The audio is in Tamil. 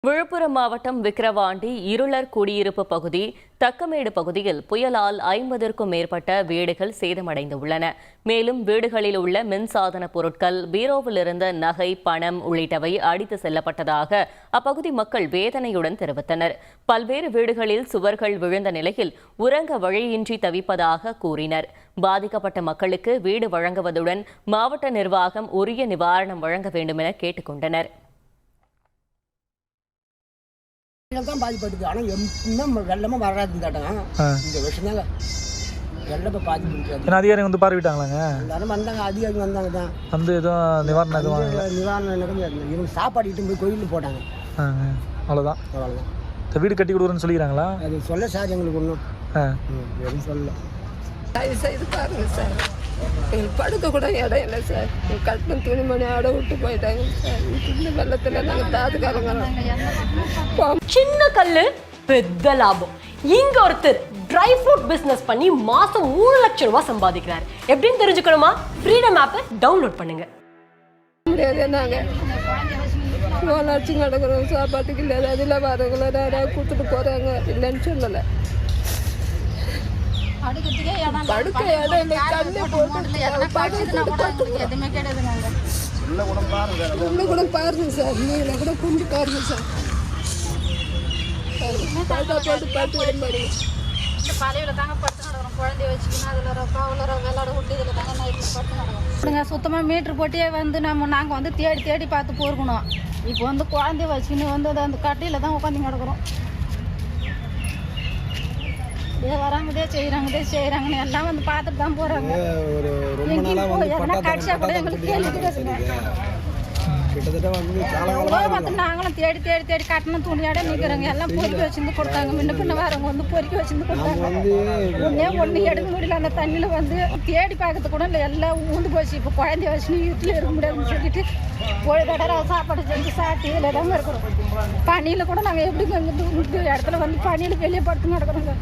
விழுப்புரம் மாவட்டம் விக்கிரவாண்டி இருளர் குடியிருப்பு பகுதி தக்கமேடு பகுதியில் புயலால் 50க்கும் மேற்பட்ட வீடுகள் சேதமடைந்துள்ளன. மேலும் வீடுகளில் உள்ள மின்சாதன பொருட்கள், பீரோவில் இருந்த நகை, பணம் உள்ளிட்டவை அடித்து செல்லப்பட்டதாக அப்பகுதி மக்கள் வேதனையுடன் தெரிவித்தனர். பல்வேறு வீடுகளில் சுவர்கள் விழுந்த நிலையில் உறங்க வழியின்றி தவிப்பதாக கூறினர். பாதிக்கப்பட்ட மக்களுக்கு வீடு வழங்குவதுடன் மாவட்ட நிர்வாகம் உரிய நிவாரணம் வழங்க வேண்டும் என கேட்டுக் கொண்டனர். தான் பாதிப்பட்டுது. ஆனால் இன்னும் வெள்ளமாக வராது. இந்த இடம் இந்த வருஷம் தாங்க வெள்ளமாக பாதிப்பு. அதிகாரிகள் வந்து பார்வையிட்டாங்களாங்க? எல்லாரும் வந்தாங்க, அதிகாரிகள் வந்தாங்க தான் வந்து எதுவும் நிவாரணம் இவங்க சாப்பாடு இட்டு போய் கோயிலில் போட்டாங்க. அவ்வளோதான். வீடு கட்டி கொடுக்குறேன்னு சொல்லிக்கிறாங்களா? அது சொல்ல சார் எங்களுக்கு ஒன்றும் எதுவும் சொல்லல. தயவு செய்து பாருங்க சார், எங்களுக்கு படுக்க கூட இடம் இல்லை சார். கட்டின துணிமணி ஆட விட்டு போயிட்டாங்க சார். இந்த வெள்ளத்தில் நாங்கள் தாதுக்காரங்க. சின்ன கல்லு பெத்த லாபம். இங்க ஒருத்தர் ட்ரை ஃப்ரூட் பிசினஸ் பண்ணி மாசம் 3 லட்சம் ரூபாய் சம்பாதிக்கிறார். எப்படின்னு தெரிஞ்சுக்கணுமா? ஃப்ரீடம் ஆப்பை டவுன்லோட் பண்ணுங்க. முடியாது, நாங்கள் லட்சம் கிடக்குறோம். சாப்பாட்டுக்கு இல்லை, அதில் வரவங்கள யாராவது கொடுத்துட்டு போகிறாங்க. இல்லைன்னு சொல்லலை. படுக்க இடம் இல்லை, கண்ணு கூட பாருங்க சார். நீங்கள கூட குண்டு பாருங்க சார். சுத்தமாக மீட்ரு போட்டியே வந்து நாங்கள் வந்து தேடி தேடி பார்த்து போயிருக்கணும். இப்போ வந்து குழந்தைய வச்சுக்கின்னு வந்து அந்த கட்டியில் தான் உட்காந்து கிடக்குறோம். வராங்கதே செய்கிறாங்கன்னு எல்லாம் வந்து பார்த்துட்டு தான் போகிறாங்க. கடிச்சா கூட எங்களுக்கு கேள்வி கிடையாதுங்க. நாங்களும் தேடி தேடி தேடி கட்டணம் துணியாட நிற்கிறோங்க. எல்லாம் பொறுக்கி வச்சுருந்து கொடுத்தாங்க. முன்ன பின்ன வரவங்க வந்து பொறுக்கி வச்சுருந்து கொடுத்தாங்க. ஒன்று எடுக்க முடியல. அந்த தண்ணியில் வந்து தேடி பார்க்கறது கூட இல்லை. எல்லாம் ஊந்து போச்சு. இப்போ குழந்தைய வச்சுன்னு வீட்டில் இருக்க முடியாதுன்னு சொல்லிட்டு ஒரு தடவை சாப்பாடு செஞ்சு சாப்பிட்டு இதில் தாங்க இருக்கிறோம். பனியில் கூட நாங்கள் எப்படி இடத்துல வந்து பனியில் வெளியே படுத்து நடக்கிறோங்க.